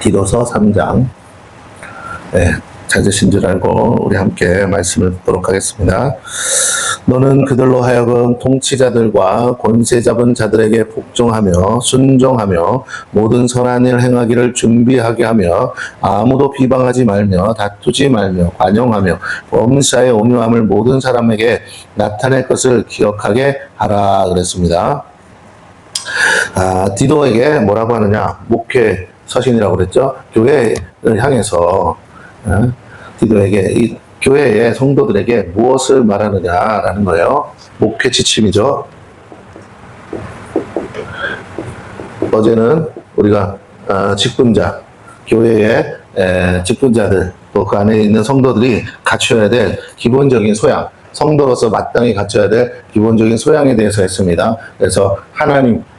디도서 3장. 네, 찾으신 줄 알고 우리 함께 말씀을 듣도록 하겠습니다. 너는 그들로 하여금 통치자들과 권세 잡은 자들에게 복종하며 순종하며 모든 선한 일 행하기를 준비하게 하며 아무도 비방하지 말며 다투지 말며 관용하며 범사의 온유함을 모든 사람에게 나타낼 것을 기억하게 하라 그랬습니다. 디도에게 뭐라고 하느냐? 목회 서신이라고 그랬죠. 교회를 향해서 디도에게 이 교회의 성도들에게 무엇을 말하느냐라는 거예요. 목회 지침이죠. 어제는 우리가 직분자, 교회의 직분자들 또 그 안에 있는 성도들이 갖춰야 될 기본적인 소양, 성도로서 마땅히 갖춰야 될 기본적인 소양에 대해서 했습니다. 그래서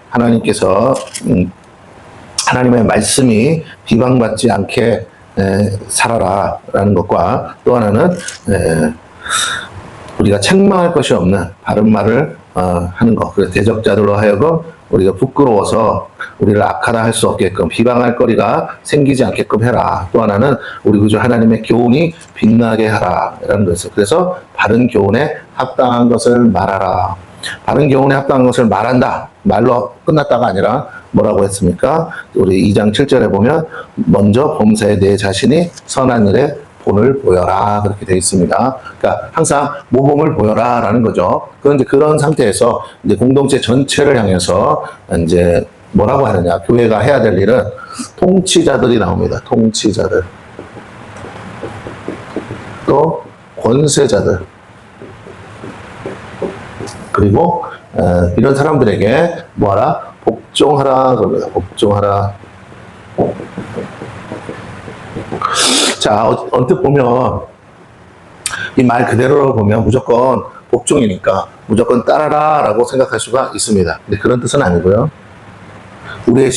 하나님께서 하나님의 말씀이 비방받지 않게 살아라 라는 것과 또 하나는 우리가 책망할 것이 없는 바른 말을 하는 것. 그래서 대적자들로 하여금 우리가 부끄러워서 우리를 악하다 할 수 없게끔 비방할 거리가 생기지 않게끔 해라. 또 하나는 우리 구주 하나님의 교훈이 빛나게 하라 라는 것이죠. 그래서 바른 교훈에 합당한 것을 말하라. 바른 교훈에 합당한 것을 말한다. 말로 끝났다가 아니라 뭐라고 했습니까? 우리 2장 7절에 보면 먼저 범사에 내 자신이 선한 일에 본을 보여라 그렇게 되어 있습니다. 그러니까 항상 모범을 보여라 라는 거죠. 그런데 그런 상태에서 이제 공동체 전체를 향해서 이제 뭐라고 하느냐? 교회가 해야 될 일은 통치자들이 나옵니다. 통치자들. 또 권세자들. 그리고 이런 사람들에게 뭐하라? 복종하라 그럽니다. 복종하라. 자, 언뜻 보면 이 말 그대로 보면 무조건 복종이니까 무조건 따라라 라고 생각할 수가 있습니다. 근데 그런 뜻은 아니고요. 우리의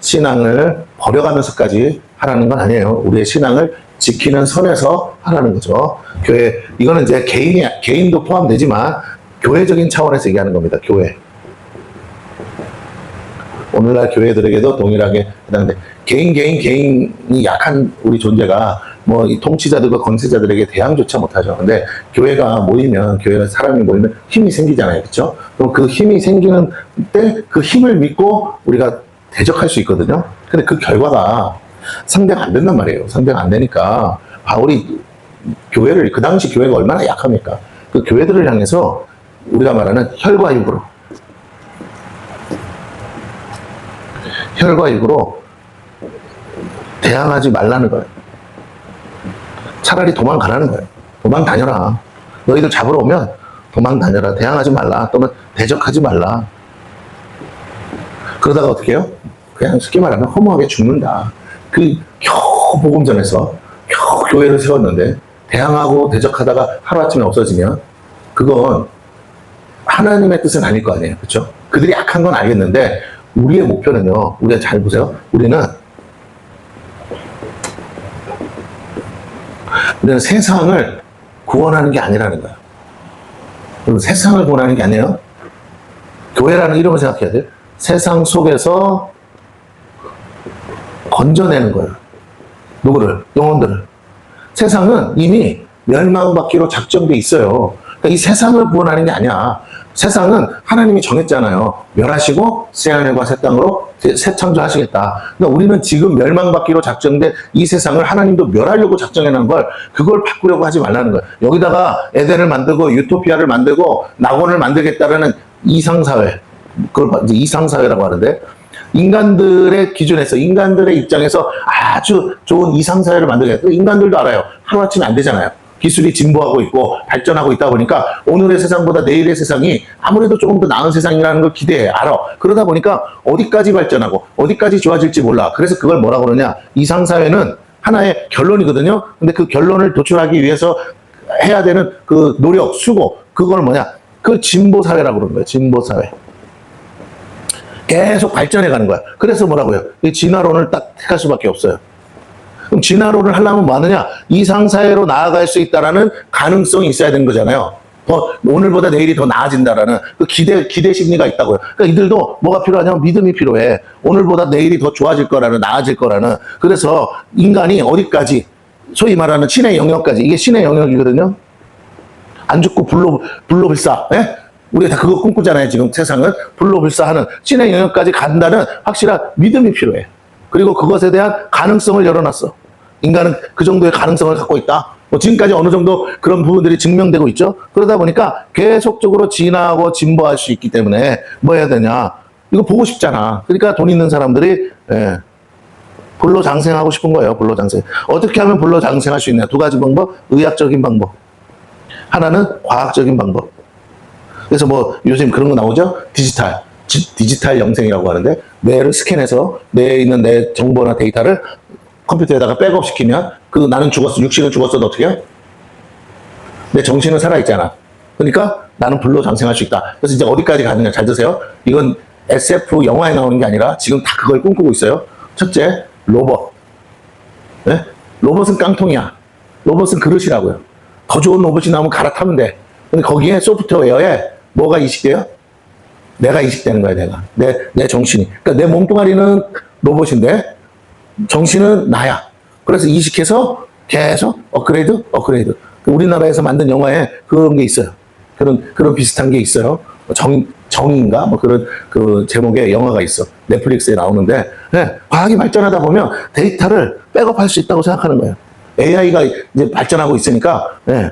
신앙을 버려가면서까지 하라는 건 아니에요. 우리의 신앙을 지키는 선에서 하라는 거죠. 교회, 이거는 이제 개인도 포함되지만 교회적인 차원에서 얘기하는 겁니다. 교회. 오늘날 교회들에게도 동일하게 해당돼. 개인이 약한 우리 존재가 뭐 이 통치자들과 권세자들에게 대항조차 못하죠. 근데 교회가 사람이 모이면 힘이 생기잖아요. 그렇죠? 그럼 그 힘이 생기는 때 그 힘을 믿고 우리가 대적할 수 있거든요. 근데 그 결과가 상대가 안 된단 말이에요. 상대가 안 되니까 바울이 교회를, 그 당시 교회가 얼마나 약합니까? 그 교회들을 향해서 우리가 말하는 혈과 육으로 대항하지 말라는 거예요. 차라리 도망가라는 거예요. 도망 다녀라. 너희들 잡으러 오면 도망 다녀라. 대항하지 말라. 또는 대적하지 말라. 그러다가 어떻게 해요? 그냥 쉽게 말하면 허무하게 죽는다. 겨우 복음전에서 겨우 교회를 세웠는데 대항하고 대적하다가 하루아침에 없어지면 그건 하나님의 뜻은 아닐 거 아니에요. 그렇죠? 그들이 약한 건 알겠는데 우리의 목표는요. 우리가 잘 보세요. 우리는 세상을 구원하는 게 아니라는 거예요. 여러분, 세상을 구원하는 게 아니에요. 교회라는 이름을 생각해야 돼요. 세상 속에서 건져내는 거예요. 누구를? 영혼들을. 세상은 이미 멸망받기로 작정돼 있어요. 그러니까 이 세상을 구원하는 게 아니야. 세상은 하나님이 정했잖아요. 멸하시고 새 하늘과 새 땅으로 새 창조하시겠다. 그러니까 우리는 지금 멸망받기로 작정된 이 세상을 하나님도 멸하려고 작정해놓은 걸 그걸 바꾸려고 하지 말라는 거예요. 여기다가 에덴을 만들고 유토피아를 만들고 낙원을 만들겠다라는 이상사회, 그걸 이제 이상사회라고 하는데 인간들의 기준에서 인간들의 입장에서 아주 좋은 이상사회를 만들겠다. 인간들도 알아요. 하루아침에 안 되잖아요. 기술이 진보하고 있고 발전하고 있다 보니까 오늘의 세상보다 내일의 세상이 아무래도 조금 더 나은 세상이라는 걸 기대해. 알아. 그러다 보니까 어디까지 발전하고 어디까지 좋아질지 몰라. 그래서 그걸 뭐라고 그러냐. 이상사회는 하나의 결론이거든요. 근데 그 결론을 도출하기 위해서 해야 되는 그 노력, 수고, 그걸 뭐냐. 그 진보사회라고 그러는 거예요. 진보사회. 계속 발전해 가는 거야. 그래서 뭐라고요. 이 진화론을 딱 택할 수밖에 없어요. 그럼 진화론을 하려면 뭐 하느냐? 이상사회로 나아갈 수 있다는 가능성이 있어야 되는 거잖아요. 오늘보다 내일이 더 나아진다라는 그 기대 심리가 있다고요. 그러니까 이들도 뭐가 필요하냐면 믿음이 필요해. 오늘보다 내일이 더 좋아질 거라는, 나아질 거라는. 그래서 인간이 어디까지, 소위 말하는 신의 영역까지, 이게 신의 영역이거든요. 안 죽고 불로불사, 예? 우리가 다 그거 꿈꾸잖아요. 지금 세상은 불로불사하는 신의 영역까지 간다는 확실한 믿음이 필요해. 그리고 그것에 대한 가능성을 열어놨어. 인간은 그 정도의 가능성을 갖고 있다. 뭐 지금까지 어느 정도 그런 부분들이 증명되고 있죠. 그러다 보니까 계속적으로 진화하고 진보할 수 있기 때문에 뭐 해야 되냐. 이거 보고 싶잖아. 그러니까 돈 있는 사람들이 불로장생하고 싶은 거예요. 불로장생. 어떻게 하면 불로장생할 수 있냐. 두 가지 방법. 의학적인 방법. 하나는 과학적인 방법. 그래서 뭐 요즘 그런 거 나오죠. 디지털 영생이라고 하는데 뇌를 스캔해서 뇌에 있는 내 정보나 데이터를 컴퓨터에다가 백업시키면 나는 죽었어. 육신은 죽었어도 어떻게 해요? 내 정신은 살아있잖아. 그러니까 나는 불로장생할 수 있다. 그래서 이제 어디까지 가느냐. 잘 드세요. 이건 SF 영화에 나오는 게 아니라 지금 다 그걸 꿈꾸고 있어요. 첫째, 로봇. 네? 로봇은 깡통이야. 로봇은 그릇이라고요. 더 좋은 로봇이 나오면 갈아타면 돼. 근데 거기에 소프트웨어에 뭐가 이식돼요? 내가 이식되는 거야, 내가. 내 정신이. 그러니까 내 몸뚱아리는 로봇인데 정신은 나야. 그래서 이식해서 계속 업그레이드. 우리나라에서 만든 영화에 그런 게 있어요. 그런 비슷한 게 있어요. 정인가? 뭐 그런 그 제목의 영화가 있어. 넷플릭스에 나오는데, 네, 과학이 발전하다 보면 데이터를 백업할 수 있다고 생각하는 거예요. AI가 이제 발전하고 있으니까, 네.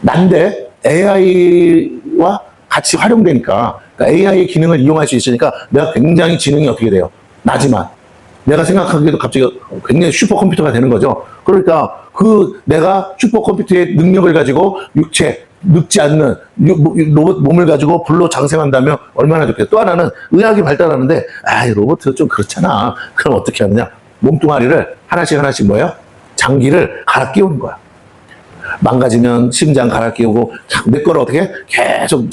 난데 AI와 같이 활용되니까, 그러니까 AI의 기능을 이용할 수 있으니까 내가 굉장히 지능이 어떻게 돼요? 나지만 내가 생각하기에도 갑자기 굉장히 슈퍼컴퓨터가 되는 거죠. 그러니까 내가 슈퍼컴퓨터의 능력을 가지고 육체, 늙지 않는 로봇 몸을 가지고 불로 장생한다면 얼마나 좋겠어. 또 하나는 의학이 발달하는데, 로봇은 좀 그렇잖아. 그럼 어떻게 하느냐? 몸뚱아리를 하나씩 뭐예요? 장기를 갈아 끼우는 거야. 망가지면 심장 갈아 끼우고, 내 거를 어떻게 계속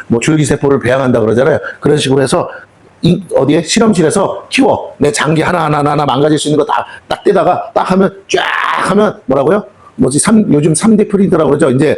뭐 줄기세포를 배양한다 그러잖아요. 그런 식으로 해서 어디에 실험실에서 키워. 내 장기 하나 망가질 수 있는 거 딱 떼다가 딱 하면 쫙 하면 뭐라고요? 요즘 3D 프린터라고 그러죠. 이제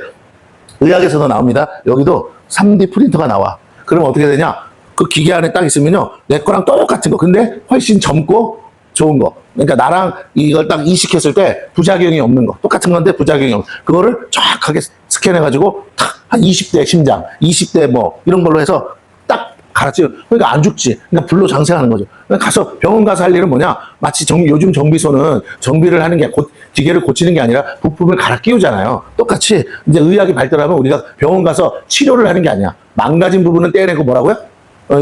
의학에서도 나옵니다. 여기도 3D 프린터가 나와. 그럼 어떻게 되냐? 그 기계 안에 딱 있으면요. 내 거랑 똑같은 거. 근데 훨씬 젊고 좋은 거. 그러니까 나랑 이걸 딱 이식했을 때 부작용이 없는 거. 똑같은 건데 부작용이 없는 거. 그거를 정확하게 스캔해가지고 한 20대 심장, 20대 뭐 이런 걸로 해서 딱 갈아찌워. 그러니까 안 죽지. 그러니까 불로 장생하는 거죠. 그러니까 병원 가서 할 일은 뭐냐? 마치 요즘 정비소는 정비를 하는 게 기계를 고치는 게 아니라 부품을 갈아 끼우잖아요. 똑같이 이제 의학이 발달하면 우리가 병원 가서 치료를 하는 게 아니야. 망가진 부분은 떼내고 뭐라고요?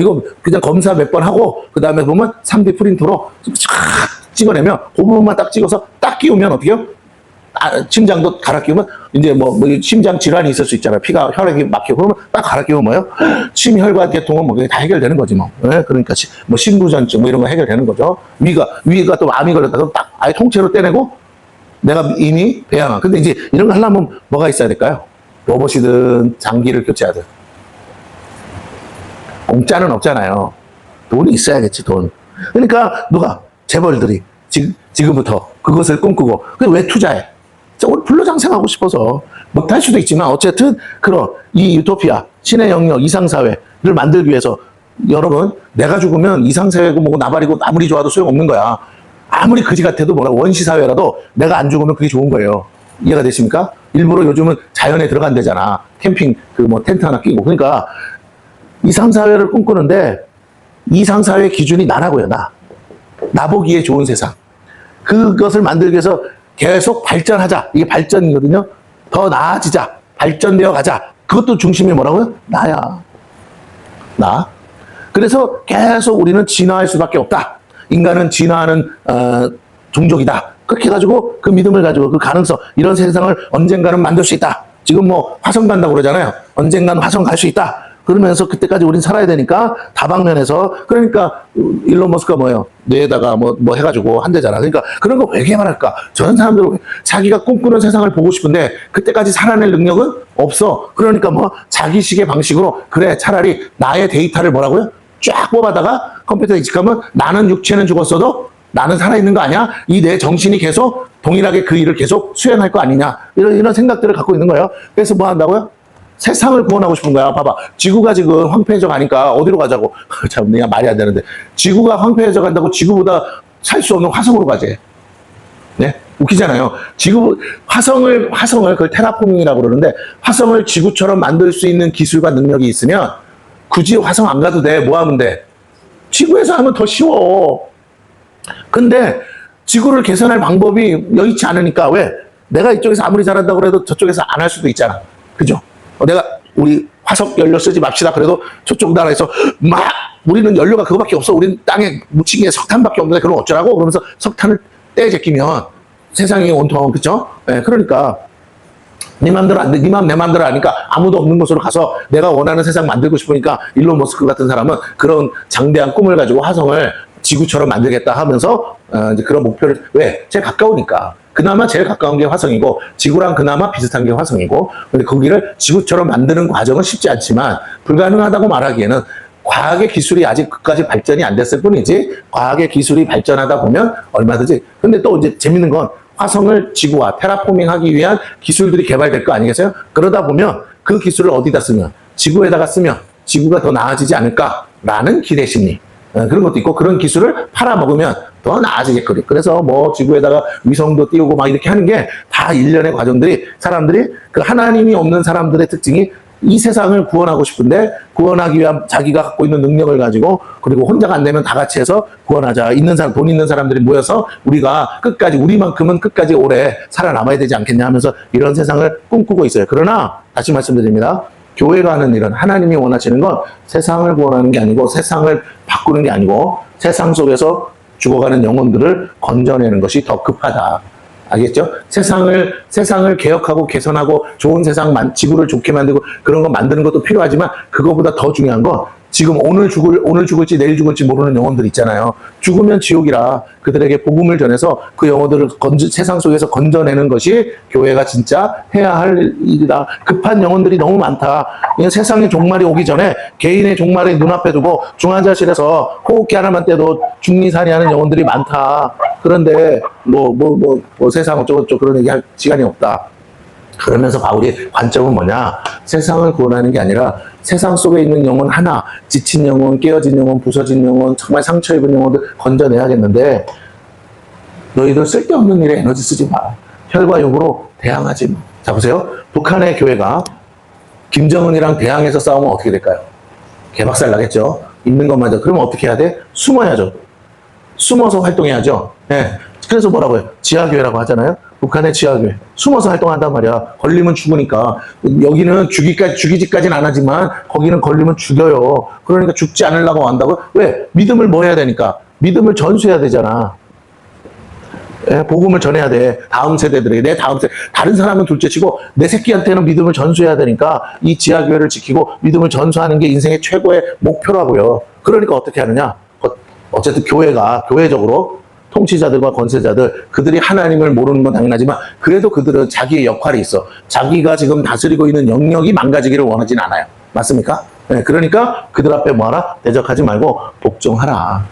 이거 그냥 검사 몇 번 하고 그 다음에 보면 3D 프린터로 쫙 찍어내면 그 부분만 딱 찍어서 딱 끼우면 어떻게요? 심장도 갈아 끼우면 이제 뭐 심장 질환이 있을 수 있잖아요. 혈액이 막히고 그러면 딱 갈아 끼우면 뭐예요? 심혈관 계통은 뭐 다 해결되는 거지 뭐. 네? 그러니까 뭐 신부전증 뭐 이런 거 해결되는 거죠. 위가 또 암이 걸렸다 그럼 딱 아예 통째로 떼내고 내가 이미 배양한. 근데 이제 이런 거 하려면 뭐가 있어야 될까요? 로봇이든 장기를 교체하든. 공짜는 없잖아요. 돈이 있어야겠지, 돈. 그러니까 누가 재벌들이 지금부터 그것을 꿈꾸고 왜 투자해? 오늘 불로장생하고 싶어서 못할 수도 있지만 어쨌든 그런 이 유토피아 신의 영역 이상사회를 만들기 위해서 여러분 내가 죽으면 이상사회고 뭐고 나발이고 아무리 좋아도 소용없는 거야. 아무리 그지 같아도 뭐라 원시사회라도 내가 안 죽으면 그게 좋은 거예요. 이해가 되십니까? 일부러 요즘은 자연에 들어간대잖아. 캠핑 텐트 하나 끼고. 그러니까 이상사회를 꿈꾸는데 이상사회 기준이 나라고요. 나 보기에 좋은 세상. 그것을 만들기 위해서 계속 발전하자. 이게 발전이거든요. 더 나아지자. 발전되어 가자. 그것도 중심이 뭐라고요? 나야. 나. 그래서 계속 우리는 진화할 수밖에 없다. 인간은 진화하는 종족이다. 그렇게 해가지고 그 믿음을 가지고 그 가능성 이런 세상을 언젠가는 만들 수 있다. 지금 뭐 화성 간다고 그러잖아요. 언젠가는 화성 갈 수 있다. 그러면서 그때까지 우린 살아야 되니까 다방면에서 그러니까 일론 머스크가 뭐예요? 뇌에다가 뭐 해가지고 한대잖아. 그러니까 그런 거 왜 개발할까? 저런 사람들은 자기가 꿈꾸는 세상을 보고 싶은데 그때까지 살아낼 능력은 없어. 그러니까 뭐 자기식의 방식으로 그래 차라리 나의 데이터를 뭐라고요? 쫙 뽑아다가 컴퓨터에 이식하면 나는 육체는 죽었어도 나는 살아있는 거 아니야? 이 내 정신이 계속 동일하게 그 일을 계속 수행할 거 아니냐? 이런 생각들을 갖고 있는 거예요. 그래서 뭐 한다고요? 세상을 구원하고 싶은 거야. 봐봐. 지구가 지금 황폐해져 가니까 어디로 가자고. 참, 내가 말이 안 되는데. 지구가 황폐해져 간다고 지구보다 살 수 없는 화성으로 가재. 네? 웃기잖아요. 화성을 그걸 테라포밍이라고 그러는데, 화성을 지구처럼 만들 수 있는 기술과 능력이 있으면, 굳이 화성 안 가도 돼. 뭐 하면 돼? 지구에서 하면 더 쉬워. 근데, 지구를 개선할 방법이 여의치 않으니까, 왜? 내가 이쪽에서 아무리 잘한다고 해도 저쪽에서 안 할 수도 있잖아. 그죠? 내가, 우리 화석 연료 쓰지 맙시다. 그래도 저쪽 나라에서 우리는 연료가 그거밖에 없어. 우리는 땅에 묻힌 게 석탄밖에 없는데, 그럼 어쩌라고? 그러면서 석탄을 떼 제끼면, 세상이 온통, 그쵸? 네, 그러니까, 네 맘대로 안 돼. 네 맘, 내 맘대로 하니까 아무도 없는 곳으로 가서 내가 원하는 세상 만들고 싶으니까 일론 머스크 같은 사람은 그런 장대한 꿈을 가지고 화성을 지구처럼 만들겠다 하면서, 이제 그런 목표를, 왜? 제일 가까우니까. 그나마 제일 가까운 게 화성이고, 지구랑 그나마 비슷한 게 화성이고, 근데 거기를 지구처럼 만드는 과정은 쉽지 않지만, 불가능하다고 말하기에는 과학의 기술이 아직 그까지 발전이 안 됐을 뿐이지, 과학의 기술이 발전하다 보면 얼마든지. 근데 또 이제 재밌는 건 화성을 지구와 테라포밍 하기 위한 기술들이 개발될 거 아니겠어요? 그러다 보면 그 기술을 어디다 쓰면, 지구에다가 쓰면 지구가 더 나아지지 않을까라는 기대 심리. 그런 것도 있고, 그런 기술을 팔아먹으면 더 나아지겠거리. 그래서 뭐 지구에다가 위성도 띄우고 막 이렇게 하는 게 다 일련의 과정들이, 사람들이 그 하나님이 없는 사람들의 특징이 이 세상을 구원하고 싶은데, 구원하기 위한 자기가 갖고 있는 능력을 가지고, 그리고 혼자가 안 되면 다 같이 해서 구원하자. 있는 사람, 돈 있는 사람들이 모여서 우리가 끝까지, 우리만큼은 끝까지 오래 살아남아야 되지 않겠냐 하면서 이런 세상을 꿈꾸고 있어요. 그러나 다시 말씀드립니다. 교회가 하는 일은, 하나님이 원하시는 건 세상을 구원하는 게 아니고, 세상을 바꾸는 게 아니고, 세상 속에서 죽어가는 영혼들을 건져내는 것이 더 급하다. 알겠죠? 세상을 개혁하고 개선하고 좋은 세상, 지구를 좋게 만들고 그런 거 만드는 것도 필요하지만, 그거보다 더 중요한 건 지금 오늘 죽을지 내일 죽을지 모르는 영혼들 있잖아요. 죽으면 지옥이라 그들에게 복음을 전해서 그 영혼들을 세상 속에서 건져내는 것이 교회가 진짜 해야 할 일이다. 급한 영혼들이 너무 많다. 세상의 종말이 오기 전에 개인의 종말을 눈앞에 두고 중환자실에서 호흡기 하나만 떼도 중리살이하는 영혼들이 많다. 그런데 세상 어쩌고저쩌고 그런 얘기할 시간이 없다. 그러면서 바울이 관점은 뭐냐? 세상을 구원하는 게 아니라 세상 속에 있는 영혼 하나, 지친 영혼, 깨어진 영혼, 부서진 영혼, 정말 상처 입은 영혼들 건져내야겠는데, 너희들 쓸데없는 일에 에너지 쓰지 마. 혈과 육으로 대항하지 마. 자, 보세요. 북한의 교회가 김정은이랑 대항해서 싸우면 어떻게 될까요? 개박살 나겠죠? 있는 것마저. 그러면 어떻게 해야 돼? 숨어야죠. 숨어서 활동해야죠. 네. 그래서 뭐라고 해요? 지하교회라고 하잖아요. 북한의 지하교회. 숨어서 활동한단 말이야. 걸리면 죽으니까. 여기는 죽이지까지는 안 하지만 거기는 걸리면 죽여요. 그러니까 죽지 않으려고 한다고. 왜? 믿음을 뭐 해야 되니까? 믿음을 전수해야 되잖아. 예, 복음을 전해야 돼. 다음 세대들에게. 내 다음 세대. 다른 사람은 둘째치고 내 새끼한테는 믿음을 전수해야 되니까 이 지하교회를 지키고 믿음을 전수하는 게 인생의 최고의 목표라고요. 그러니까 어떻게 하느냐? 어쨌든 교회적으로 통치자들과 권세자들, 그들이 하나님을 모르는 건 당연하지만 그래도 그들은 자기의 역할이 있어. 자기가 지금 다스리고 있는 영역이 망가지기를 원하진 않아요. 맞습니까? 네, 그러니까 그들 앞에 뭐하라? 대적하지 말고 복종하라.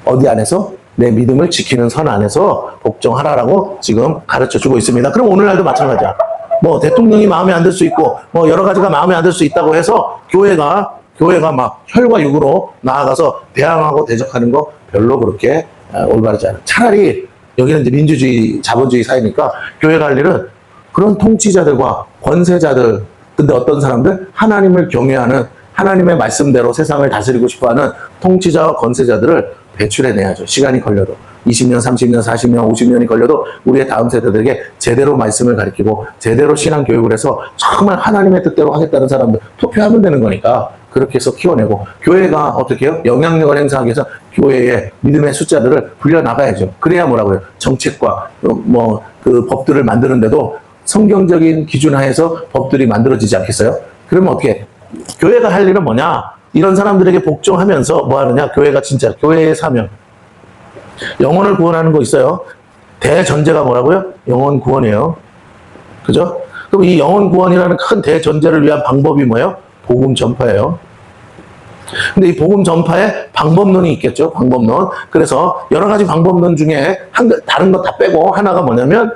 어디 안에서? 내 믿음을 지키는 선 안에서 복종하라라고 지금 가르쳐주고 있습니다. 그럼 오늘날도 마찬가지야. 뭐 대통령이 마음에 안 들 수 있고 뭐 여러 가지가 마음에 안 들 수 있다고 해서 교회가 막 혈과 육으로 나아가서 대항하고 대적하는 거 별로 그렇게 올바르지 않아요. 차라리 여기는 이제 민주주의, 자본주의 사회니까 교회가 할 일은 그런 통치자들과 권세자들, 근데 어떤 사람들? 하나님을 경외하는, 하나님의 말씀대로 세상을 다스리고 싶어하는 통치자와 권세자들을 배출해내야죠. 시간이 걸려도. 20년, 30년, 40년, 50년이 걸려도 우리의 다음 세대들에게 제대로 말씀을 가르치고 제대로 신앙 교육을 해서 정말 하나님의 뜻대로 하겠다는 사람들 투표하면 되는 거니까 그렇게 해서 키워내고, 교회가 어떻게 해요? 영향력을 행사하기 위해서 교회의 믿음의 숫자들을 불려나가야죠. 그래야 뭐라고요? 정책과 그 법들을 만드는데도 성경적인 기준 하에서 법들이 만들어지지 않겠어요? 그러면 어떻게? 교회가 할 일은 뭐냐? 이런 사람들에게 복종하면서 뭐 하느냐? 교회가 진짜 교회의 사명. 영혼을 구원하는 거 있어요. 대전제가 뭐라고요? 영혼 구원이에요. 그죠? 그럼 이 영혼 구원이라는 큰 대전제를 위한 방법이 뭐예요? 복음 전파예요. 근데 이 복음 전파에 방법론이 있겠죠. 방법론. 그래서 여러 가지 방법론 중에 다른 거 다 빼고 하나가 뭐냐면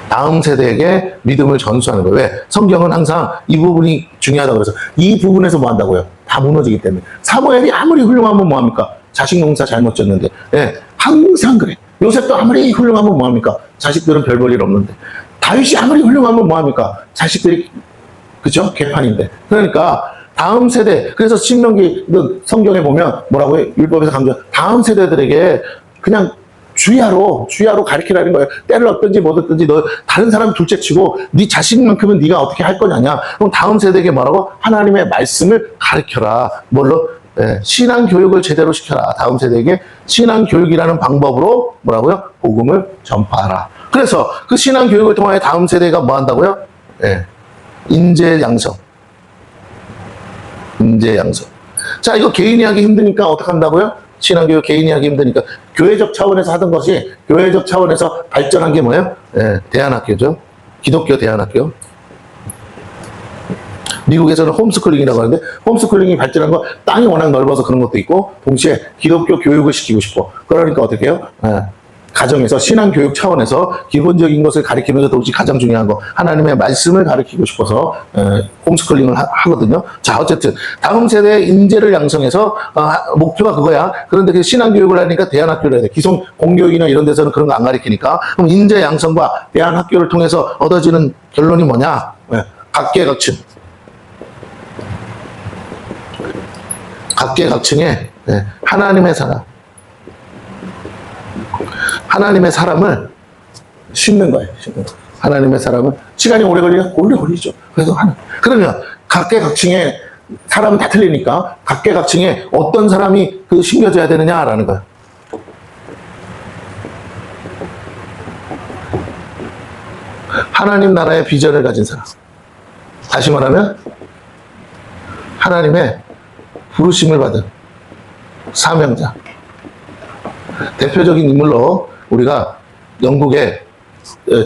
다음 세대에게 믿음을 전수하는 거예요. 왜? 성경은 항상 이 부분이 중요하다고 그래서 이 부분에서 뭐 한다고요? 다 무너지기 때문에. 사무엘이 아무리 훌륭하면 뭐합니까? 자식 농사 잘못 졌는데. 예, 항상 그래. 요셉도 아무리 훌륭하면 뭐합니까? 자식들은 별 볼 일 없는데. 다윗이 아무리 훌륭하면 뭐합니까? 자식들이, 그죠? 개판인데. 그러니까 다음 세대, 그래서 신명기 성경에 보면 뭐라고 해? 율법에서 강조, 다음 세대들에게 그냥 주야로 가르치라는 거예요. 때를 얻든지 못 얻든지 너 다른 사람 둘째 치고 네 자식만큼은 네가 어떻게 할 거냐냐. 그럼 다음 세대에게 뭐라고? 하나님의 말씀을 가르쳐라. 뭘로? 신앙 교육을 제대로 시켜라. 다음 세대에게 신앙 교육이라는 방법으로 뭐라고요? 복음을 전파하라. 그래서 그 신앙 교육을 통하여 다음 세대가 뭐 한다고요? 인재 양성. 자, 이거 개인이 하기 힘드니까 어떻게 한다고요? 신앙교육 개인이 하기 힘드니까 교회적 차원에서 하던 것이 교회적 차원에서 발전한 게 뭐예요? 대안학교죠. 기독교 대안학교. 미국에서는 홈스쿨링이라고 하는데 홈스쿨링이 발전한 건 땅이 워낙 넓어서 그런 것도 있고 동시에 기독교 교육을 시키고 싶어. 그러니까 어떻게 해요? 가정에서 신앙교육 차원에서 기본적인 것을 가르치면서 동시에 가장 중요한 거 하나님의 말씀을 가르치고 싶어서 홈스쿨링을 하거든요. 자, 어쨌든 다음 세대의 인재를 양성해서 목표가 그거야. 그런데 그 신앙교육을 하니까 대안학교를 해야 돼. 기존 공교육이나 이런 데서는 그런 거 안 가르치니까. 그럼 인재 양성과 대안학교를 통해서 얻어지는 결론이 뭐냐? 각계각층의 하나님의 사람을 심는 거예요. 하나님의 사람은 시간이 오래 걸리죠. 그래서 그러면 각계각층의 사람은 다 틀리니까 각계각층에 어떤 사람이 심겨져야 되느냐라는 거예요. 하나님 나라의 비전을 가진 사람. 다시 말하면 하나님의 부르심을 받은 사명자. 대표적인 인물로 우리가 영국의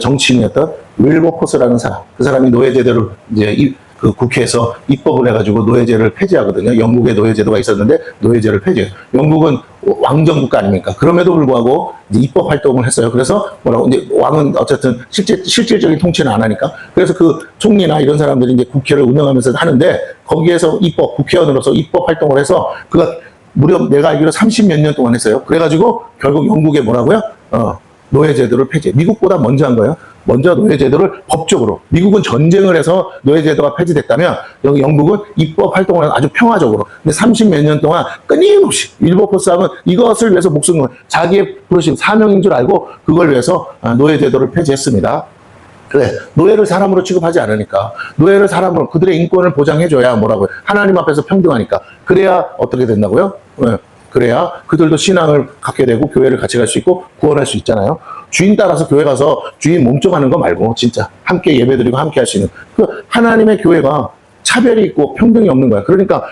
정치인이었던 윌버포스라는 사람, 그 사람이 노예제도를 이제 그 국회에서 입법을 해가지고 노예제를 폐지하거든요. 영국의 노예제도가 있었는데 노예제를 폐지해요. 영국은 왕정 국가 아닙니까? 그럼에도 불구하고 이제 입법 활동을 했어요. 그래서 뭐라고 이제 왕은 어쨌든 실질적인 통치는 안 하니까. 그래서 그 총리나 이런 사람들이 이제 국회를 운영하면서 하는데 거기에서 국회의원으로서 입법 활동을 해서 그가 무려 내가 알기로 30몇 년 동안 했어요. 그래가지고 결국 영국에 뭐라고요? 노예제도를 폐지해. 미국보다 먼저 한 거예요. 먼저 노예제도를 법적으로. 미국은 전쟁을 해서 노예제도가 폐지됐다면 여기 영국은 입법 활동을 해서 아주 평화적으로. 근데 30몇 년 동안 끊임없이 윌버포스하면 이것을 위해서 목숨을 자기의 부르심 사명인 줄 알고 그걸 위해서 노예제도를 폐지했습니다. 그래, 노예를 사람으로 취급하지 않으니까 노예를 사람으로 그들의 인권을 보장해줘야 뭐라고요? 하나님 앞에서 평등하니까. 그래야 어떻게 된다고요? 그래야 그들도 신앙을 갖게 되고 교회를 같이 갈 수 있고 구원할 수 있잖아요. 주인 따라서 교회 가서 주인 몸종하는 거 말고 진짜 함께 예배드리고 함께 할 수 있는 그 하나님의 교회가 차별이 있고 평등이 없는 거야. 그러니까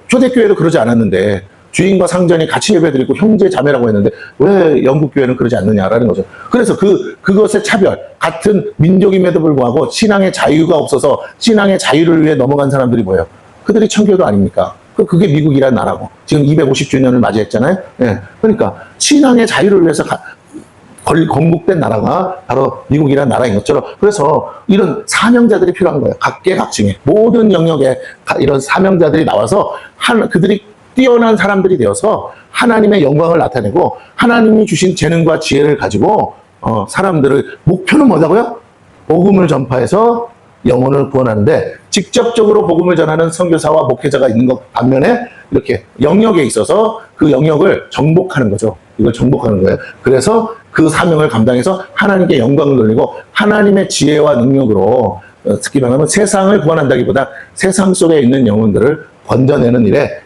초대교회도 그러지 않았는데 주인과 상전이 같이 예배드리고 형제 자매라고 했는데 왜 영국 교회는 그러지 않느냐라는 거죠. 그래서 그것의 차별, 같은 민족임에도 불구하고 신앙의 자유가 없어서 신앙의 자유를 위해 넘어간 사람들이 뭐예요? 그들이 청교도 아닙니까? 그게 미국이라는 나라고 지금 250주년을 맞이했잖아요. 그러니까 신앙의 자유를 위해서 건국된 나라가 바로 미국이라는 나라인 것처럼 그래서 이런 사명자들이 필요한 거예요. 각계각층의 모든 영역에 이런 사명자들이 나와서 그들이 뛰어난 사람들이 되어서 하나님의 영광을 나타내고 하나님이 주신 재능과 지혜를 가지고 사람들을 목표는 뭐냐고요? 복음을 전파해서 영혼을 구원하는데 직접적으로 복음을 전하는 선교사와 목회자가 있는 것 반면에 이렇게 영역에 있어서 그 영역을 정복하는 거죠. 이걸 정복하는 거예요. 그래서 그 사명을 감당해서 하나님께 영광을 돌리고 하나님의 지혜와 능력으로 특히 말하면 세상을 구원한다기보다 세상 속에 있는 영혼들을 건져내는 일에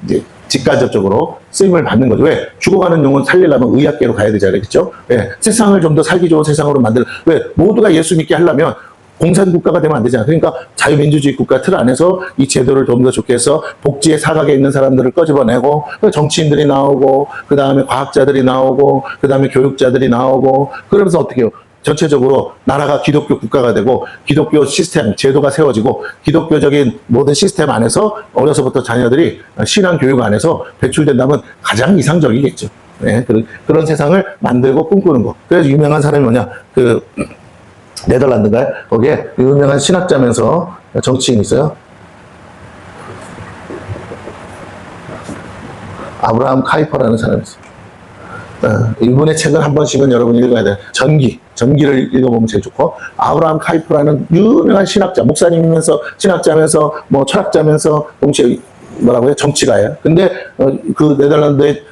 이제 직간접적으로 쓰임을 받는 거죠. 왜? 죽어가는 영혼 살리려면 의학계로 가야 되잖아요. 그렇죠? 세상을 좀 더 살기 좋은 세상으로 왜? 모두가 예수 믿게 하려면 공산국가가 되면 안 되잖아요. 그러니까 자유민주주의 국가 틀 안에서 이 제도를 좀 더 좋게 해서 복지의 사각에 있는 사람들을 꺼집어내고 정치인들이 나오고 그 다음에 과학자들이 나오고 그 다음에 교육자들이 나오고 그러면서 어떻게 해요? 전체적으로 나라가 기독교 국가가 되고 기독교 시스템, 제도가 세워지고 기독교적인 모든 시스템 안에서 어려서부터 자녀들이 신앙 교육 안에서 배출된다면 가장 이상적이겠죠. 그런 세상을 만들고 꿈꾸는 거. 그래서 유명한 사람이 뭐냐? 네덜란드인가요? 거기에 유명한 신학자면서 정치인이 있어요. 아브라함 카이퍼라는 사람이 있어요. 이분의 책은 한 번씩은 여러분이 읽어야 돼요. 전기를 읽어보면 제일 좋고, 아브라함 카이퍼라는 유명한 신학자, 목사님이면서 신학자면서 뭐 철학자면서 동시에 뭐라고요? 정치가예요. 근데 그 네덜란드의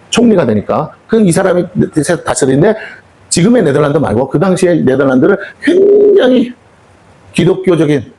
총리가 되니까 이 사람이 다스리는데, 지금의 네덜란드 말고 그 당시에 네덜란드를 굉장히 기독교적인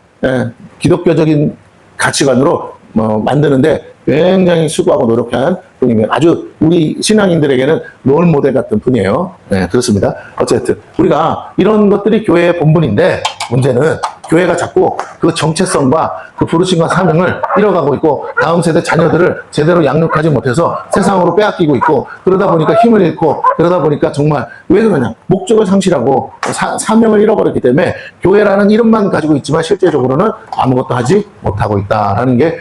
가치관으로 만드는데 굉장히 수고하고 노력한 분이면 아주 우리 신앙인들에게는 롤 모델 같은 분이에요. 네, 그렇습니다. 어쨌든 우리가 이런 것들이 교회의 본분인데, 문제는 교회가 자꾸 그 정체성과 그 부르심과 사명을 잃어가고 있고, 다음 세대 자녀들을 제대로 양육하지 못해서 세상으로 빼앗기고 있고, 그러다 보니까 힘을 잃고, 그러다 보니까 정말 왜 그러냐, 목적을 상실하고 사명을 잃어버렸기 때문에 교회라는 이름만 가지고 있지만 실제적으로는 아무것도 하지 못하고 있다라는 게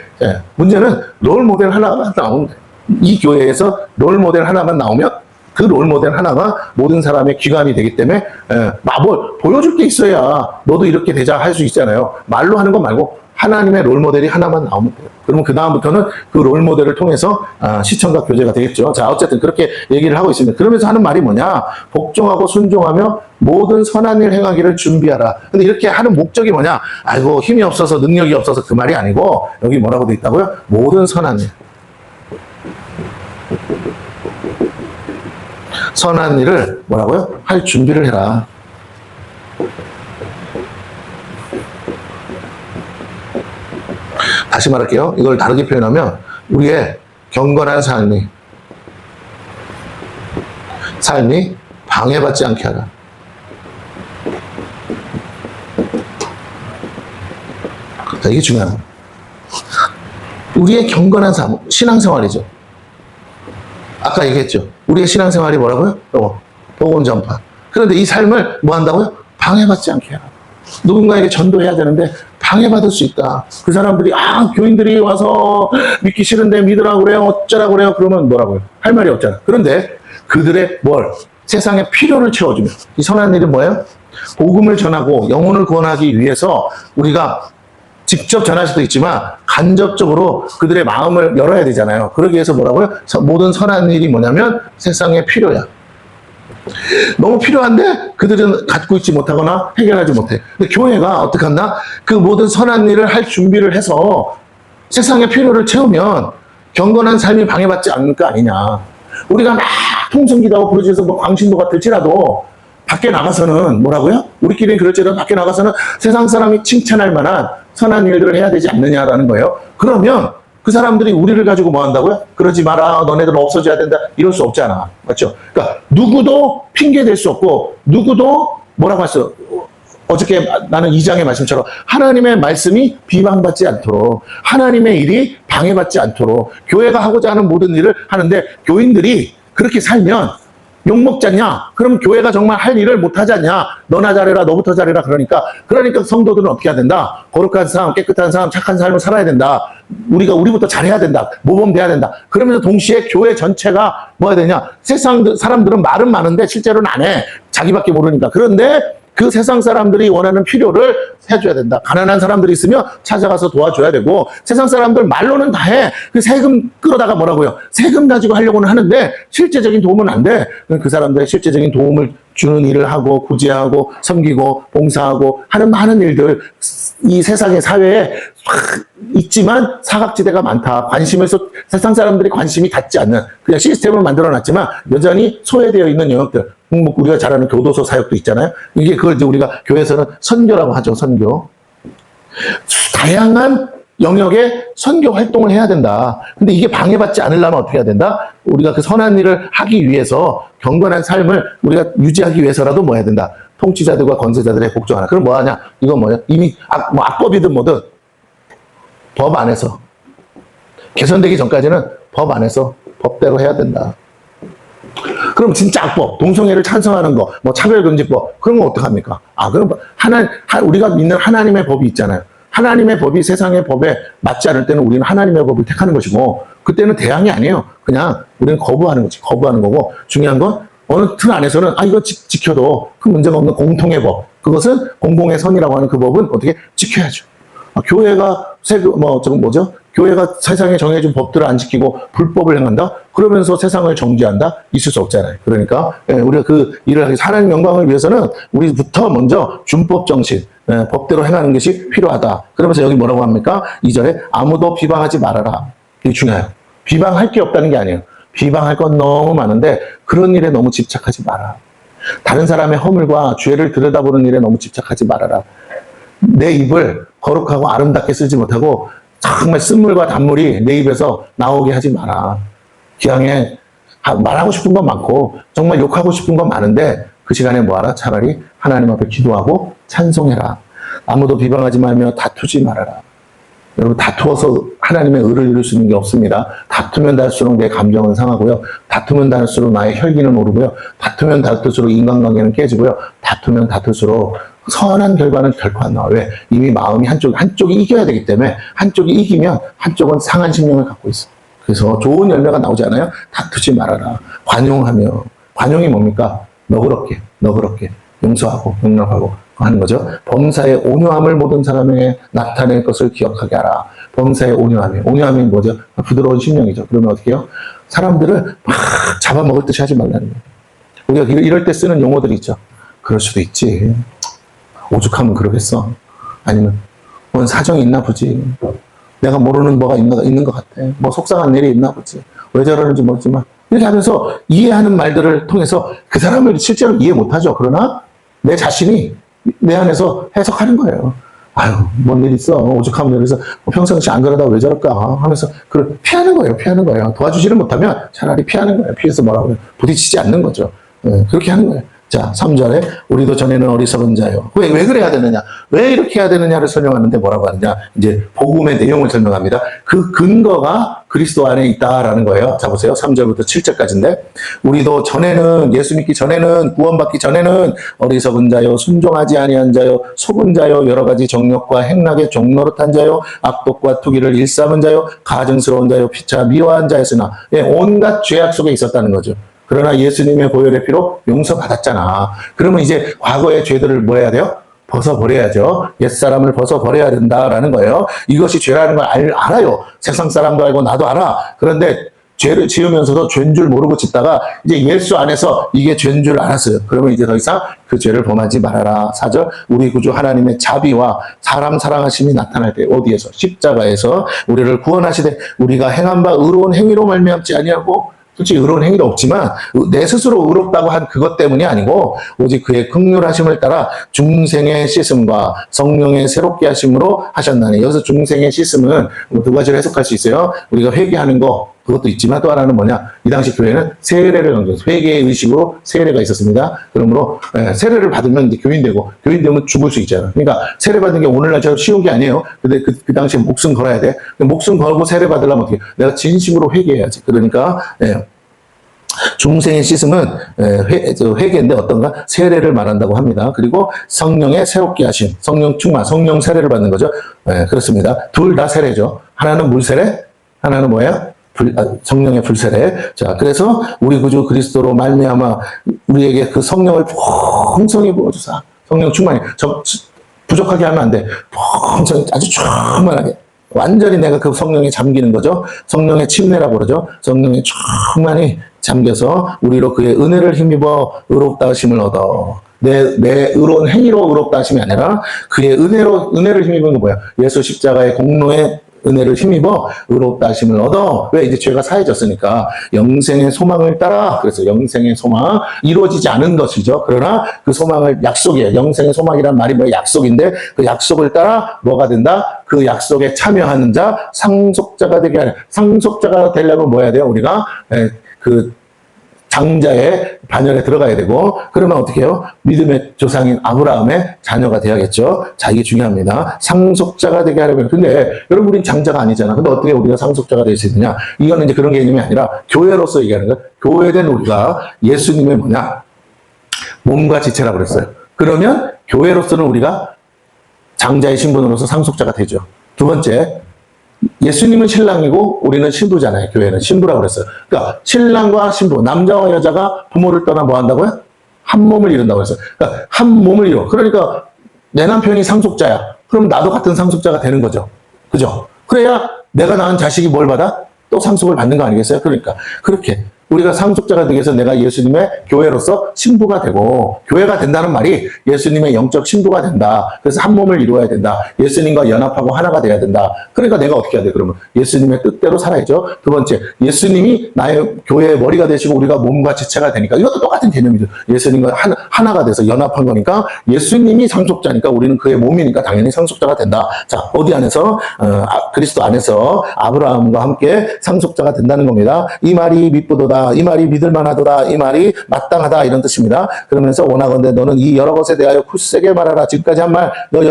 문제는 롤 모델 하나가 나오면 돼. 이 교회에서 롤 모델 하나만 나오면 그 롤 모델 하나가 모든 사람의 기관이 되기 때문에 뭘 보여줄 게 있어야 너도 이렇게 되자 할 수 있잖아요. 말로 하는 거 말고 하나님의 롤 모델이 하나만 나오면 돼요. 그러면 그 다음부터는 그 롤 모델을 통해서 시청과 교제가 되겠죠. 자, 어쨌든 그렇게 얘기를 하고 있습니다. 그러면서 하는 말이 뭐냐? 복종하고 순종하며 모든 선한 일 행하기를 준비하라. 근데 이렇게 하는 목적이 뭐냐? 아이고 힘이 없어서 능력이 없어서 그 말이 아니고, 여기 뭐라고 돼 있다고요? 모든 선한 일. 선한 일을 뭐라고요? 할 준비를 해라. 다시 말할게요. 이걸 다르게 표현하면 우리의 경건한 삶이 방해받지 않게 하라. 자, 이게 중요합니다. 우리의 경건한 삶, 신앙생활이죠. 아까 얘기했죠. 우리의 신앙생활이 뭐라고요? 복음 전파. 그런데 이 삶을 뭐 한다고요? 방해받지 않게 해라. 누군가에게 전도해야 되는데 방해받을 수 있다. 그 사람들이 교인들이 와서 믿기 싫은데 믿으라고 그래요, 어쩌라고 그래요, 그러면 뭐라고요? 할 말이 없잖아. 그런데 그들의 세상의 필요를 채워주면, 이 선한 일은 뭐예요? 복음을 전하고 영혼을 구원하기 위해서 우리가 직접 전할 수도 있지만 간접적으로 그들의 마음을 열어야 되잖아요. 그러기 위해서 뭐라고요? 모든 선한 일이 뭐냐면 세상의 필요야. 너무 필요한데 그들은 갖고 있지 못하거나 해결하지 못해. 근데 교회가 어떻게 한다? 그 모든 선한 일을 할 준비를 해서 세상의 필요를 채우면 경건한 삶이 방해받지 않을 거 아니냐. 우리가 막 통성기도하고 부르짖어서 광신도가 될지라도 밖에 나가서는 뭐라고요? 우리끼리 그럴지라도 밖에 나가서는 세상 사람이 칭찬할 만한 선한 일들을 해야 되지 않느냐라는 거예요. 그러면 그 사람들이 우리를 가지고 뭐 한다고요? 그러지 마라, 너네들 없어져야 된다, 이럴 수 없잖아. 맞죠? 그러니까 누구도 핑계 댈 수 없고, 누구도 뭐라고 했어? 어저께 나는 2장의 말씀처럼 하나님의 말씀이 비방받지 않도록, 하나님의 일이 방해받지 않도록 교회가 하고자 하는 모든 일을 하는데, 교인들이 그렇게 살면 욕먹지 않냐? 그럼 교회가 정말 할 일을 못하지 않냐? 너나 잘해라, 너부터 잘해라. 그러니까 성도들은 어떻게 해야 된다? 거룩한 삶, 깨끗한 삶, 착한 삶을 살아야 된다. 우리부터 잘해야 된다. 모범돼야 된다. 그러면서 동시에 교회 전체가 뭐 해야 되냐? 세상 사람들은 말은 많은데 실제로는 안 해. 자기밖에 모르니까. 그런데 그 세상 사람들이 원하는 필요를 해줘야 된다. 가난한 사람들이 있으면 찾아가서 도와줘야 되고, 세상 사람들 말로는 다 해. 그 세금 끌어다가 뭐라고요? 세금 가지고 하려고는 하는데 실제적인 도움은 안 돼. 그 사람들의 실제적인 도움을 주는 일을 하고, 구제하고, 섬기고, 봉사하고 하는 많은 일들, 이 세상의 사회에 있지만 사각지대가 많다. 세상 사람들이 관심이 닿지 않는 그냥 시스템을 만들어놨지만 여전히 소외되어 있는 영역들. 우리가 잘 아는 교도소 사역도 있잖아요. 이게 그걸 이제 우리가 교회에서는 선교라고 하죠. 선교. 다양한 영역의 선교 활동을 해야 된다. 근데 이게 방해받지 않으려면 어떻게 해야 된다? 우리가 그 선한 일을 하기 위해서 경건한 삶을 우리가 유지하기 위해서라도 뭐 해야 된다? 통치자들과 권세자들의 복종하라. 그럼 뭐 하냐? 이건 뭐냐? 이미 악법이든 뭐든 법 안에서 개선되기 전까지는 법 안에서 법대로 해야 된다. 그럼 진짜 악법, 동성애를 찬성하는 거, 차별금지법, 그런 건 어떡합니까? 그럼 우리가 믿는 하나님의 법이 있잖아요. 하나님의 법이 세상의 법에 맞지 않을 때는 우리는 하나님의 법을 택하는 것이고, 그때는 대항이 아니에요. 그냥 우리는 거부하는 거지. 거부하는 거고, 중요한 건 어느 틀 안에서는 이거 지켜도 큰 문제가 없는 공통의 법. 그것은 공공의 선이라고 하는 그 법은 어떻게 지켜야죠. 교회가 교회가 세상에 정해진 법들을 안 지키고 불법을 행한다? 그러면서 세상을 정죄한다? 있을 수 없잖아요. 그러니까 우리가 그 일을 하기 하나님 영광을 위해서는 우리부터 먼저 준법 정신, 법대로 행하는 것이 필요하다. 그러면서 여기 뭐라고 합니까? 2절에 아무도 비방하지 말아라. 이게 중요해요. 비방할 게 없다는 게 아니에요. 비방할 건 너무 많은데 그런 일에 너무 집착하지 마라. 다른 사람의 허물과 죄를 들여다보는 일에 너무 집착하지 말아라. 내 입을 거룩하고 아름답게 쓰지 못하고 정말 쓴물과 단물이 내 입에서 나오게 하지 마라. 기왕에 말하고 싶은 건 많고 정말 욕하고 싶은 건 많은데 그 시간에 뭐하라? 차라리 하나님 앞에 기도하고 찬송해라. 아무도 비방하지 말며 다투지 말아라. 여러분, 다투어서 하나님의 의를 이룰 수 있는 게 없습니다. 다투면 다툴수록 내 감정은 상하고요. 다투면 다툴수록 나의 혈기는 오르고요. 다투면 다툴수록 인간관계는 깨지고요. 다투면 다툴수록 선한 결과는 결코 안 나와요. 왜? 이미 마음이 한쪽이 이겨야 되기 때문에 한쪽이 이기면 한쪽은 상한 심령을 갖고 있어. 그래서 좋은 열매가 나오지 않아요? 다투지 말아라. 관용하며. 관용이 뭡니까? 너그럽게 용서하고 용납하고 하는 거죠. 범사의 온유함을 모든 사람에게 나타낼 것을 기억하게 하라. 범사의 온유함이 뭐죠? 부드러운 심령이죠. 그러면 어떻게 해요? 사람들을 막 잡아먹을 듯이 하지 말라는 거예요. 우리가 이럴 때 쓰는 용어들이 있죠. 그럴 수도 있지. 오죽하면 그러겠어. 아니면 뭔 사정이 있나 보지. 내가 모르는 뭐가 있는 것 같아. 뭐 속상한 일이 있나 보지. 왜 저러는지 모르지만 이렇게 하면서 이해하는 말들을 통해서 그 사람을 실제로 이해 못하죠. 그러나 내 자신이 내 안에서 해석하는 거예요. 아유, 뭔 일 있어. 오죽하면 그래서 평상시 안 그러다 왜 저럴까 하면서 그걸 피하는 거예요. 도와주지를 못하면 차라리 피하는 거예요. 피해서 뭐라고 해요? 부딪히지 않는 거죠. 그렇게 하는 거예요. 자, 3절에 우리도 전에는 어리석은 자요. 왜 그래야 되느냐? 왜 이렇게 해야 되느냐를 설명하는데 뭐라고 하느냐? 이제 복음의 내용을 설명합니다. 그 근거가 그리스도 안에 있다라는 거예요. 자, 보세요. 3절부터 7절까지인데 우리도 전에는 예수 믿기 전에는 구원받기 전에는 어리석은 자요, 순종하지 아니한 자요, 속은 자요, 여러 가지 정욕과 행락에 종노릇한 자요, 악독과 투기를 일삼은 자요, 가증스러운 자요, 피차 미워한 자였으나 온갖 죄악 속에 있었다는 거죠. 그러나 예수님의 보혈의 피로 용서받았잖아. 그러면 이제 과거의 죄들을 뭐 해야 돼요? 벗어버려야죠. 옛사람을 벗어버려야 된다라는 거예요. 이것이 죄라는 걸 알아요. 세상 사람도 알고 나도 알아. 그런데 죄를 지으면서도 죄인 줄 모르고 짓다가 이제 예수 안에서 이게 죄인 줄 알았어요. 그러면 이제 더 이상 그 죄를 범하지 말아라. 4절, 우리 구주 하나님의 자비와 사람 사랑하심이 나타날 때 어디에서? 십자가에서 우리를 구원하시되 우리가 행한 바 의로운 행위로 말미암지 아니하고 솔직히 의로운 행위도 없지만 내 스스로 의롭다고 한 그것 때문이 아니고 오직 그의 긍휼하심을 따라 중생의 씻음과 성령의 새롭게 하심으로 하셨나니. 여기서 중생의 씻음은 두 가지로 해석할 수 있어요. 우리가 회개하는 거 그것도 있지만 또 하나는 뭐냐? 이 당시 교회는 세례를 넘겨서 회개의 의식으로 세례가 있었습니다. 그러므로 세례를 받으면 이제 교인 되면 죽을 수 있잖아요. 그러니까 세례 받는 게 오늘날처럼 쉬운 게 아니에요. 근데 그 당시에 목숨 걸어야 돼. 목숨 걸고 세례 받으려면 어떻게? 내가 진심으로 회개해야지. 그러니까 중생의 씻음은 회개인데 어떤가? 세례를 말한다고 합니다. 그리고 성령의 새롭게 하심, 성령 충만, 성령 세례를 받는 거죠. 그렇습니다. 둘 다 세례죠. 하나는 물 세례, 하나는 뭐예요? 성령의 불세례. 자, 그래서 우리 구주 그리스도로 말미암아 우리에게 그 성령을 풍성히 부어주사. 성령 충만히 부족하게 하면 안 돼. 풍성히 아주 충만하게. 완전히 내가 그 성령에 잠기는 거죠. 성령의 침례라고 그러죠. 성령에 충만히 잠겨서 우리로 그의 은혜를 힘입어 의롭다 하심을 얻어. 내 의로운 행위로 의롭다 하심이 아니라 그의 은혜를 힘입은 거 뭐야? 예수 십자가의 공로에 은혜를 힘입어 의롭다 하심을 얻어. 왜? 이제 죄가 사해졌으니까. 영생의 소망을 따라. 그래서 영생의 소망, 이루어지지 않은 것이죠. 그러나 그 소망을 약속이에요. 영생의 소망이란 말이 뭐예요? 약속인데 그 약속을 따라 뭐가 된다? 그 약속에 참여하는 자, 상속자가 되게 하는. 상속자가 되려면 뭐 해야 돼요? 우리가 그 장자의 반열에 들어가야 되고, 그러면 어떻게 해요? 믿음의 조상인 아브라함의 자녀가 돼야겠죠. 자, 이게 중요합니다. 상속자가 되게 하려면. 근데 여러분, 우린 장자가 아니잖아. 근데 어떻게 우리가 상속자가 될 수 있느냐? 이거는 이제 그런 개념이 아니라 교회로서 얘기하는 거예요. 교회된 우리가 예수님의 뭐냐? 몸과 지체라고 그랬어요. 그러면 교회로서는 우리가 장자의 신분으로서 상속자가 되죠. 두 번째, 예수님은 신랑이고 우리는 신부잖아요. 교회는 신부라고 그랬어요. 그러니까 신랑과 신부, 남자와 여자가 부모를 떠나 뭐 한다고요? 한 몸을 이룬다고 했어요. 그러니까 한 몸을 이뤄. 그러니까 내 남편이 상속자야. 그럼 나도 같은 상속자가 되는 거죠. 그죠? 그래야 내가 낳은 자식이 뭘 받아? 또 상속을 받는 거 아니겠어요? 그러니까 그렇게 우리가 상속자가 되기 위해서 내가 예수님의 교회로서 신부가 되고, 교회가 된다는 말이 예수님의 영적 신부가 된다. 그래서 한 몸을 이루어야 된다. 예수님과 연합하고 하나가 돼야 된다. 그러니까 내가 어떻게 해야 돼? 그러면 예수님의 뜻대로 살아야죠. 두 번째, 예수님이 나의 교회의 머리가 되시고 우리가 몸과 지체가 되니까, 이것도 똑같은 개념이죠. 예수님과 하나가 돼서 연합한 거니까, 예수님이 상속자니까 우리는 그의 몸이니까 당연히 상속자가 된다. 자, 어디 안에서? 그리스도 안에서 아브라함과 함께 상속자가 된다는 겁니다. 이 말이 미쁘도다. 이 말이 믿을만하도다. 이 말이 마땅하다. 이런 뜻입니다. 그러면서 원하건대 너는 이 여러 것에 대하여 굳세게 말하라. 지금까지 한 말 너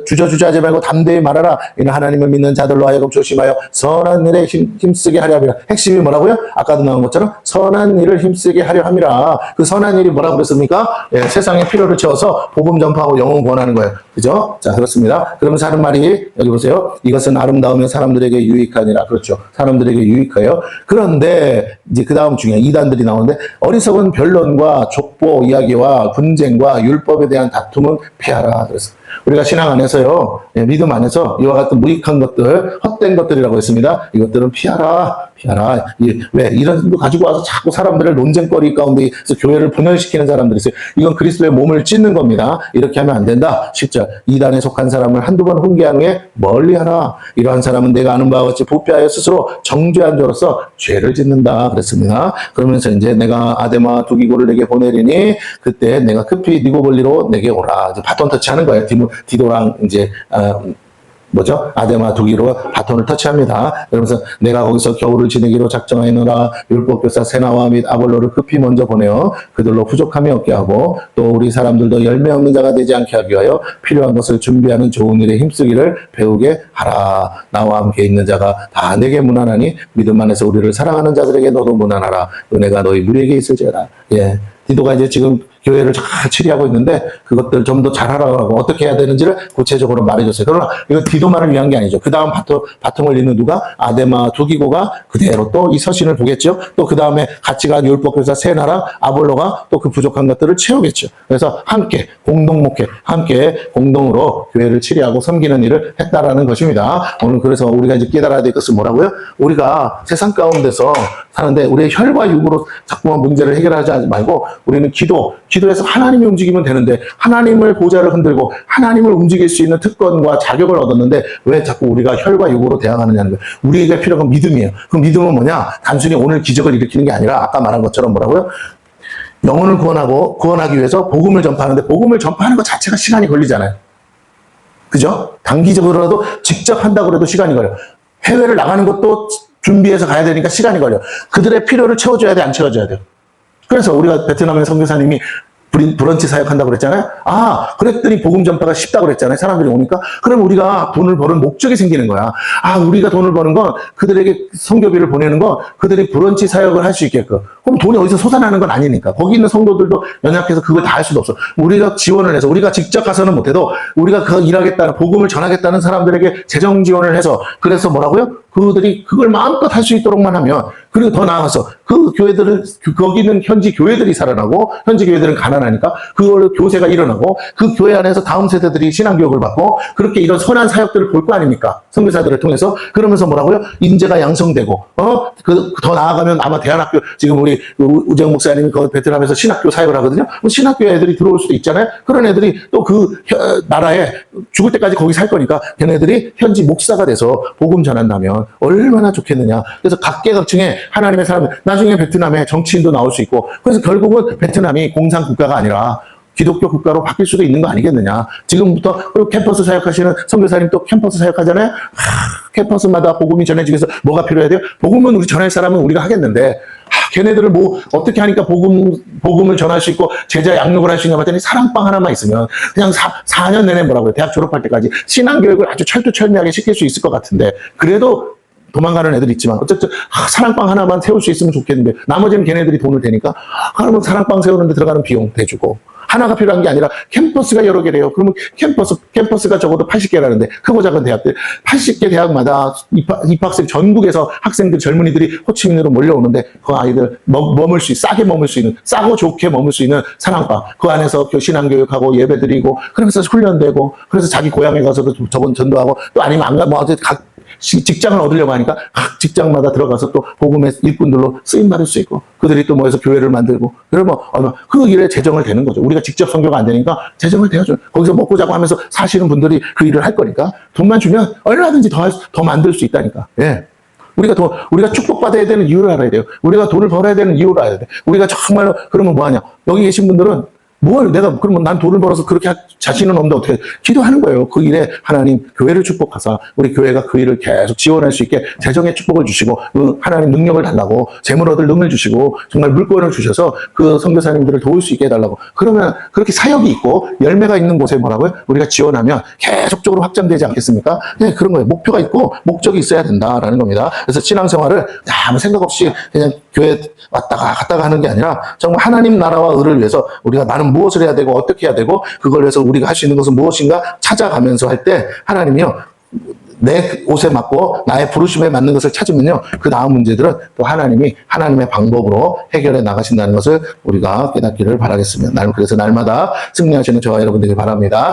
주저주저하지 말고 담대히 말하라. 이는 하나님을 믿는 자들로 하여금 조심하여 선한 일에 힘쓰게 하려 함이라. 핵심이 뭐라고요? 아까도 나온 것처럼 선한 일을 힘쓰게 하려 함이라. 그 선한 일이 뭐라고 그랬습니까? 예, 세상의 필요를 채워서 복음 전파하고 영혼 구원하는 거예요. 그죠? 자, 그렇습니다. 그러면서 하는 말이 여기 보세요. 이것은 아름다우면 사람들에게 유익하니라. 그렇죠. 사람들에게 유익해요. 그런데 이제 그 다음 중에 이단들이 나오는데, 어리석은 변론과 족보 이야기와 분쟁과 율법에 대한 다툼은 피하라. 그래서 우리가 신앙 안에서요, 믿음 안에서 이와 같은 무익한 것들, 헛된 것들이라고 했습니다. 이것들은 피하라. 왜? 이런 거 가지고 와서 자꾸 사람들을 논쟁거리 가운데서 교회를 분열시키는 사람들이 있어요. 이건 그리스도의 몸을 찢는 겁니다. 이렇게 하면 안 된다. 10절. 이단에 속한 사람을 한두 번 훈계한 후에 멀리하라. 이러한 사람은 내가 아는 바와 같이 부패하여 스스로 정죄한 자로서 죄를 짓는다. 그랬습니다. 그러면서 이제 내가 아데마 두기고를 내게 보내리니 그때 내가 급히 니고볼리로 내게 오라. 이제 바톤 터치하는 거예요. 디도랑 이제 아데마 두기로 바톤을 터치합니다. 그러면서 내가 거기서 겨울을 지내기로 작정하였노라. 율법교사 세나와 및 아볼로를 급히 먼저 보내어 그들로 부족함이 없게 하고, 또 우리 사람들도 열매 없는 자가 되지 않게 하기 위하여 필요한 것을 준비하는 좋은 일에 힘쓰기를 배우게 하라. 나와 함께 있는 자가 다 내게 무난하니 믿음 안에서 우리를 사랑하는 자들에게 너도 무난하라. 은혜가 너희 무리에게 있을지어다. 예. 디도가 이제 지금 교회를 잘 치리하고 있는데 그것들 좀 더 잘하라고 하고 어떻게 해야 되는지를 구체적으로 말해줬어요. 그러나 이거 디도만을 위한 게 아니죠. 그 다음 바통을 잇는 누가? 아데마 두기고가 그대로 또 이 서신을 보겠죠. 또 그 다음에 같이 간 율법교사 세나랑 아볼로가 또 그 부족한 것들을 채우겠죠. 그래서 함께 공동 목회, 함께 공동으로 교회를 치리하고 섬기는 일을 했다라는 것입니다. 오늘 그래서 우리가 이제 깨달아야 될 것은 뭐라고요? 우리가 세상 가운데서 사는데 우리의 혈과 육으로 자꾸만 문제를 해결하지 말고 우리는 기도에서 하나님이 움직이면 되는데, 하나님을 보좌를 흔들고 하나님을 움직일 수 있는 특권과 자격을 얻었는데 왜 자꾸 우리가 혈과 육으로 대항하느냐는 거예요. 우리에게 필요한 건 믿음이에요. 그 믿음은 뭐냐? 단순히 오늘 기적을 일으키는 게 아니라 아까 말한 것처럼 뭐라고요? 영혼을 구원하기 위해서 복음을 전파하는데, 복음을 전파하는 것 자체가 시간이 걸리잖아요. 그죠? 단기적으로라도 직접 한다고 해도 시간이 걸려요. 해외를 나가는 것도 준비해서 가야 되니까 시간이 걸려. 그들의 필요를 채워줘야 돼, 안 채워줘야 돼요? 그래서 우리가 베트남의 선교사님이 브런치 사역한다고 그랬잖아요. 그랬더니 복음 전파가 쉽다고 그랬잖아요. 사람들이 오니까. 그럼 우리가 돈을 버는 목적이 생기는 거야. 우리가 돈을 버는 건 그들에게 선교비를 보내는 건 그들이 브런치 사역을 할 수 있게끔. 그럼 돈이 어디서 솟아나는 건 아니니까. 거기 있는 성도들도 연약해서 그걸 다 할 수도 없어. 우리가 지원을 해서, 우리가 직접 가서는 못해도 우리가 그 일하겠다는, 복음을 전하겠다는 사람들에게 재정 지원을 해서, 그래서 뭐라고요? 그들이 그걸 마음껏 할 수 있도록만 하면, 그리고 더 나아가서 그 교회들을, 거기는 현지 교회들이 살아나고 현지 교회들은 가난하니까 그걸로 교세가 일어나고 그 교회 안에서 다음 세대들이 신앙교육을 받고 그렇게 이런 선한 사역들을 볼 거 아닙니까? 선교사들을 통해서. 그러면서 뭐라고요? 인재가 양성되고, 더 나아가면 아마 대안학교, 지금 우리 우정 목사님이 그 베트남에서 신학교 사역을 하거든요. 신학교 애들이 들어올 수도 있잖아요. 그런 애들이 또 그 나라에 죽을 때까지 거기 살 거니까 걔네들이 현지 목사가 돼서 복음 전한다면 얼마나 좋겠느냐. 그래서 각계각층의 하나님의 사람, 나중에 베트남에 정치인도 나올 수 있고, 그래서 결국은 베트남이 공산 국가가 아니라 기독교 국가로 바뀔 수도 있는 거 아니겠느냐. 지금부터 캠퍼스 사역하시는 선교사님 또 캠퍼스 사역하잖아요. 캠퍼스마다 복음이 전해지기 위해서 뭐가 필요해야 돼요? 복음은 우리 전할 사람은 우리가 하겠는데, 걔네들을 뭐 어떻게 하니까 복음을 전할 수 있고 제자 양육을 할 수 있냐 봤더니 사랑방 하나만 있으면 그냥 4년 내내 뭐라고요? 대학 졸업할 때까지 신앙교육을 아주 철두철미하게 시킬 수 있을 것 같은데, 그래도 도망가는 애들이 있지만 어쨌든 사랑방 하나만 세울 수 있으면 좋겠는데 나머지는 걔네들이 돈을 대니까 그러면 사랑방 세우는데 들어가는 비용 대주고 하나가 필요한 게 아니라 캠퍼스가 여러 개래요. 그러면 캠퍼스가 적어도 80개라는데 크고 작은 대학들 80개 대학마다 입학생 전국에서 학생들 젊은이들이 호치민으로 몰려오는데 그 아이들 싸게 머물 수 있는 싸고 좋게 머물 수 있는 사랑방 그 안에서 신앙교육하고 예배드리고 그러면서 훈련되고 그래서 자기 고향에 가서도 저건 전도하고 또 아니면 안 가면 각 직장을 얻으려고 하니까 각 직장마다 들어가서 또 복음의 일꾼들로 쓰임 받을 수 있고 그들이 또 모여서 교회를 만들고 그러면 그 일에 재정을 대는 거죠. 우리가 직접 선교가 안 되니까 재정을 대야죠. 거기서 먹고 자고 하면서 사시는 분들이 그 일을 할 거니까 돈만 주면 얼마든지 더 만들 수 있다니까. 예. 우리가 축복받아야 되는 이유를 알아야 돼요. 우리가 돈을 벌어야 되는 이유를 알아야 돼. 우리가 정말로 그러면 뭐하냐. 여기 계신 분들은 그러면 난 돈을 벌어서 그렇게 할 자신은 없는데 어떻게 기도하는 거예요. 그 일에 하나님 교회를 축복하사 우리 교회가 그 일을 계속 지원할 수 있게 재정의 축복을 주시고 하나님 능력을 달라고 재물 얻을 능을 주시고 정말 물권을 주셔서 그 선교사님들을 도울 수 있게 해달라고 그러면 그렇게 사역이 있고 열매가 있는 곳에 뭐라고요? 우리가 지원하면 계속적으로 확장되지 않겠습니까? 네, 그런 거예요. 목표가 있고 목적이 있어야 된다라는 겁니다. 그래서 신앙생활을 아무 생각 없이 그냥 교회 왔다가 갔다가 하는 게 아니라 정말 하나님 나라와 의를 위해서 우리가 나는 무엇을 해야 되고 어떻게 해야 되고 그걸 위해서 우리가 할 수 있는 것은 무엇인가 찾아가면서 할 때 하나님이요 내 옷에 맞고 나의 부르심에 맞는 것을 찾으면요 그 다음 문제들은 또 하나님이 하나님의 방법으로 해결해 나가신다는 것을 우리가 깨닫기를 바라겠습니다. 그래서 날마다 승리하시는 저와 여러분들이 바랍니다.